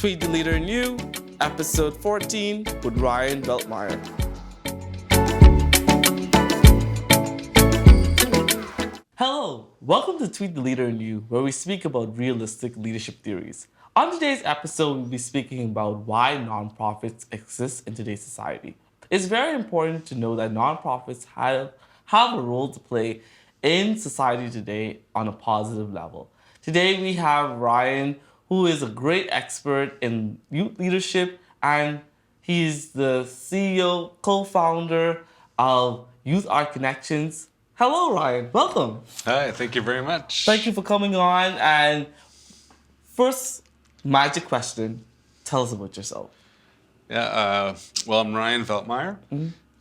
Tweet the Leader in You, episode 14 with Ryan Veltmeyer. Hello, welcome to Tweet the Leader in You, where we speak about realistic leadership theories. On today's episode, we'll be speaking about why nonprofits exist in today's society. It's very important to know that nonprofits have a role to play in society today on a positive level. Today we have Ryan, who is a great expert in youth leadership, and he's the CEO, co-founder of Youth Art Connections. Hello, Ryan. Welcome. Hi, thank you very much. Thank you for coming on. And first, magic question. Tell us about yourself. Yeah, I'm Ryan Veltmeyer.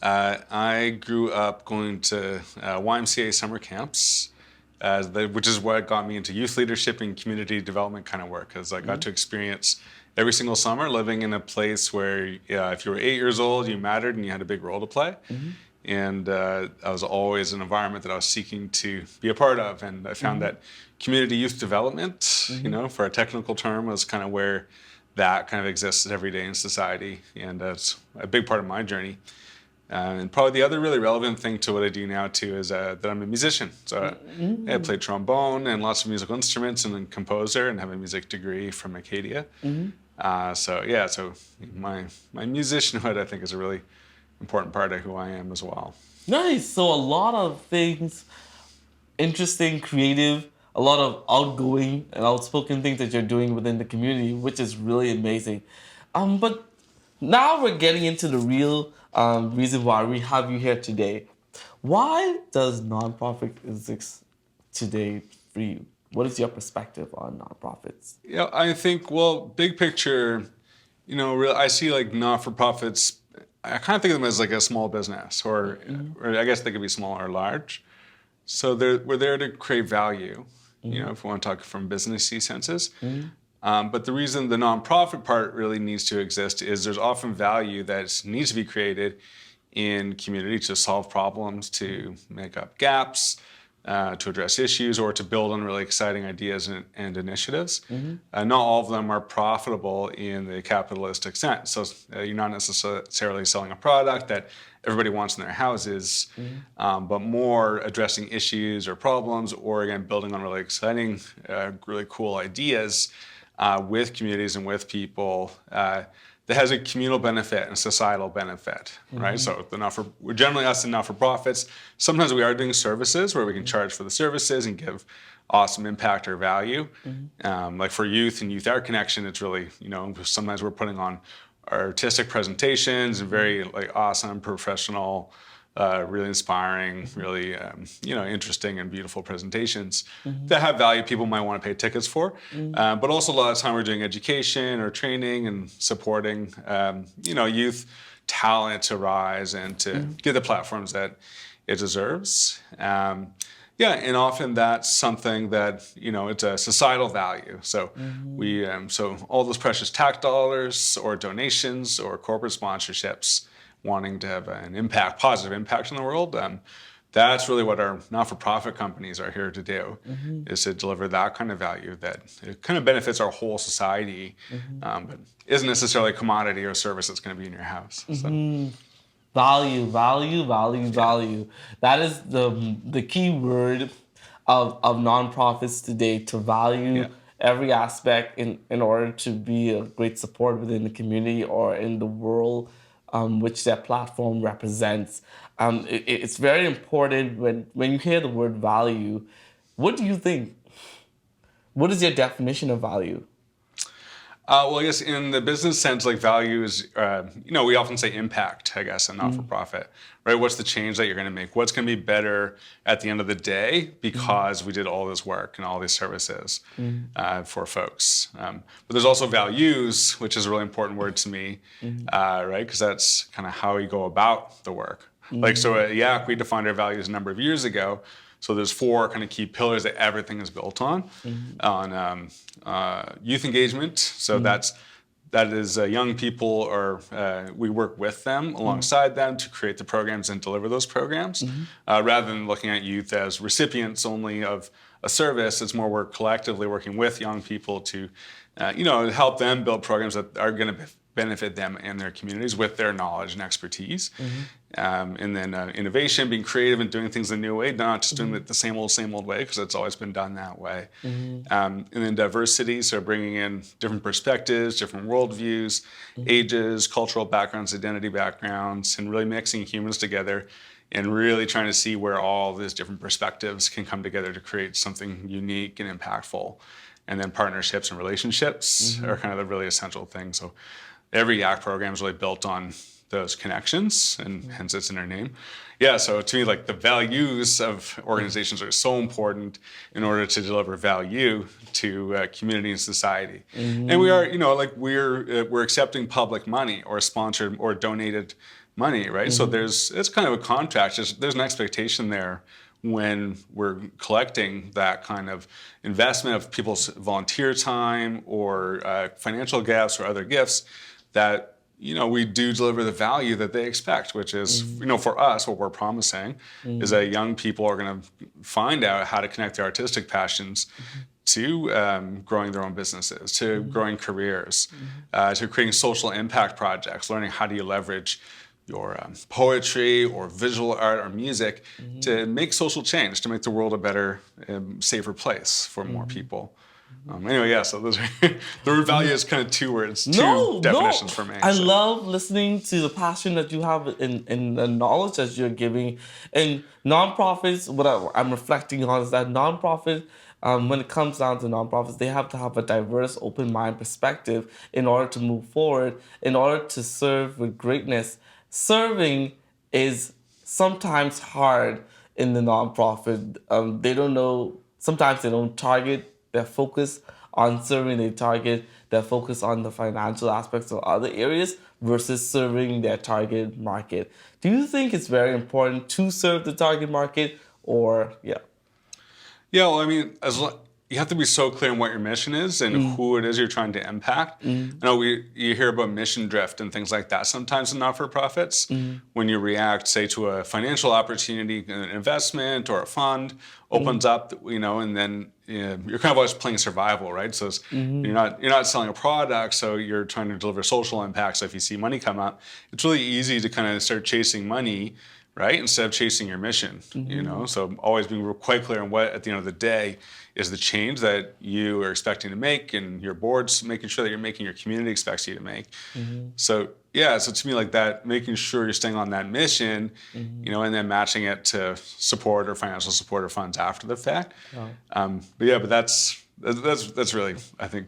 I grew up going to YMCA summer camps, which is what got me into youth leadership and community development kind of work, because I got to experience every single summer living in a place where if you were 8 years old, you mattered and you had a big role to play. And I was always an environment that I was seeking to be a part of. And I found that community youth development, for a technical term, was kind of where that kind of exists every day in society. And it's a big part of my journey. And probably the other really relevant thing to what I do now too is that I'm a musician. So I play trombone and lots of musical instruments and a composer and have a music degree from Acadia. So my musicianhood, I think, is a really important part of who I am as well. Nice. So a lot of things, interesting, creative, a lot of outgoing and outspoken things that you're doing within the community, which is really amazing. But now we're getting into the real reason why we have you here today. Why does nonprofit exist today for you? What is your perspective on nonprofits? Yeah, I think, big picture, I see like not-for-profits, I kind of think of them as like a small business, or I guess they could be small or large. So we're there to create value, if we want to talk from businessy senses. But the reason the nonprofit part really needs to exist is there's often value that needs to be created in community to solve problems, to make up gaps, to address issues, or to build on really exciting ideas and initiatives. Not all of them are profitable in the capitalistic sense. So you're not necessarily selling a product that everybody wants in their houses, but more addressing issues or problems, or again, building on really exciting, really cool ideas with communities and with people that has a communal benefit and a societal benefit, right? So we're generally us in not-for-profits. Sometimes we are doing services where we can charge for the services and give awesome impact or value. Like for youth and Youth Art Connection, it's really, sometimes we're putting on artistic presentations and very like awesome, professional, really inspiring, really interesting and beautiful presentations that have value people might want to pay tickets for. But also a lot of time we're doing education or training and supporting youth talent to rise and to get the platforms that it deserves. And often that's something that, it's a societal value. So so all those precious tax dollars or donations or corporate sponsorships wanting to have an impact, positive impact on the world, that's really what our not-for-profit companies are here to do, is to deliver that kind of value that it kind of benefits our whole society, but isn't necessarily a commodity or service that's going to be in your house. So. Value. That is the key word of nonprofits today, to value every aspect in order to be a great support within the community or in the world which their platform represents. It's very important when you hear the word value. What do you think? What is your definition of value? I guess in the business sense, like value is, we often say impact, I guess, in not-for-profit, right? What's the change that you're going to make? What's going to be better at the end of the day because we did all this work and all these services for folks? But there's also values, which is a really important word to me, right? Because that's kind of how we go about the work. Like, so at YAC, we defined our values a number of years ago. So there's 4 kind of key pillars that everything is built on youth engagement. So that is young people, or we work with them, alongside them to create the programs and deliver those programs. Rather than looking at youth as recipients only of a service, it's more we're collectively working with young people to help them build programs that are going to benefit them and their communities with their knowledge and expertise. And then innovation, being creative and doing things a new way, not just doing it the same old way, because it's always been done that way. And then diversity, so bringing in different perspectives, different worldviews, ages, cultural backgrounds, identity backgrounds, and really mixing humans together and really trying to see where all these different perspectives can come together to create something unique and impactful. And then partnerships and relationships are kind of the really essential thing. So every YAC program is really built on those connections, and hence it's in our name. Yeah, so to me, like, the values of organizations are so important in order to deliver value to community and society. And we are, we're accepting public money or sponsored or donated money, right? So it's kind of a contract. There's an expectation there when we're collecting that kind of investment of people's volunteer time or financial gifts or other gifts, that we do deliver the value that they expect, which is, for us, what we're promising is that young people are going to find out how to connect their artistic passions to growing their own businesses, to growing careers, to creating social impact projects, learning how do you leverage your poetry or visual art or music to make social change, to make the world a better, safer place for more people. Anyway, yeah, so those are the root value is kind of two words, two definitions for me. I love listening to the passion that you have in the knowledge that you're giving. And nonprofits, what I'm reflecting on is that nonprofits, when it comes down to nonprofits, they have to have a diverse, open mind perspective in order to move forward, in order to serve with greatness. Serving is sometimes hard in the nonprofit. They don't know, sometimes they don't target their focus on serving, they target their focus on the financial aspects of other areas versus serving their target market. Do you think it's very important to serve the target market, or Yeah, well, I mean, you have to be so clear on what your mission is and who it is you're trying to impact. I know you hear about mission drift and things like that sometimes in not-for-profits. When you react, say, to a financial opportunity, an investment or a fund opens up, and then you're kind of always playing survival, right? So you're not selling a product, so you're trying to deliver social impact. So if you see money come up, it's really easy to kind of start chasing money, right, instead of chasing your mission. So always being quite clear on what, at the end of the day, is the change that you are expecting to make, and your board's making sure that you're making, your community expects you to make. So to me, like that, making sure you're staying on that mission, and then matching it to support or financial support or funds after the fact. But that's really, I think,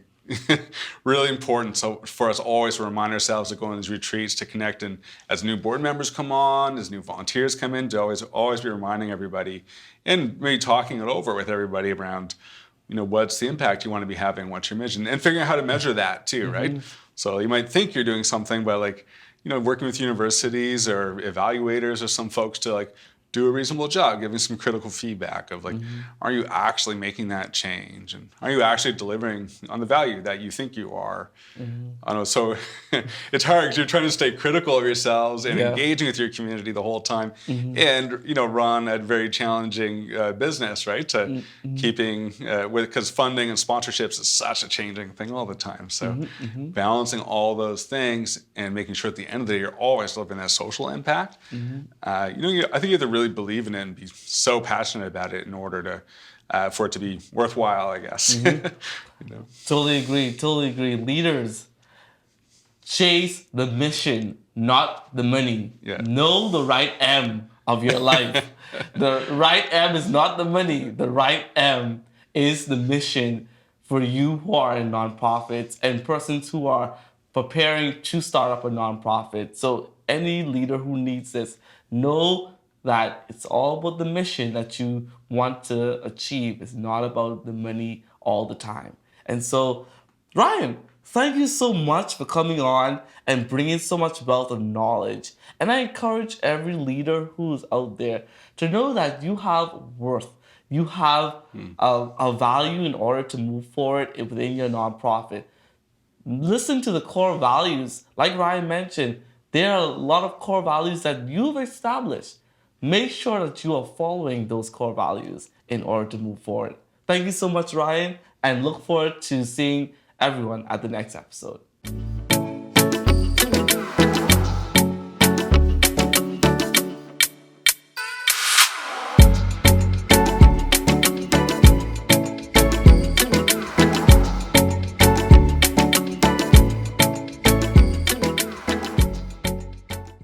really important. So for us always to remind ourselves to go on these retreats, to connect, and as new board members come on, as new volunteers come in, to always be reminding everybody and maybe talking it over with everybody around, what's the impact you want to be having, what's your mission, and figuring out how to measure that too, right? So you might think you're doing something, but working with universities or evaluators or some folks to do a reasonable job, giving some critical feedback of are you actually making that change? And are you actually delivering on the value that you think you are? I know, so it's hard because you're trying to stay critical of yourselves and engaging with your community the whole time, and run a very challenging business, right? To keeping because funding and sponsorships is such a changing thing all the time. So balancing all those things and making sure at the end of the day you're always delivering that social impact. I think you have to really believe in it and be so passionate about it in order to for it to be worthwhile, I guess. Totally agree. Leaders, chase the mission, not the money. Know the right M of your life. The right M is not the money. The right M is the mission for you who are in nonprofits and persons who are preparing to start up a nonprofit. So any leader who needs this, know that it's all about the mission that you want to achieve. It's not about the money all the time. And so, Ryan, thank you so much for coming on and bringing so much wealth of knowledge. And I encourage every leader who's out there to know that you have worth. You have a value in order to move forward within your nonprofit. Listen to the core values. Like Ryan mentioned, there are a lot of core values that you've established. Make sure that you are following those core values in order to move forward. Thank you so much, Ryan, and look forward to seeing everyone at the next episode.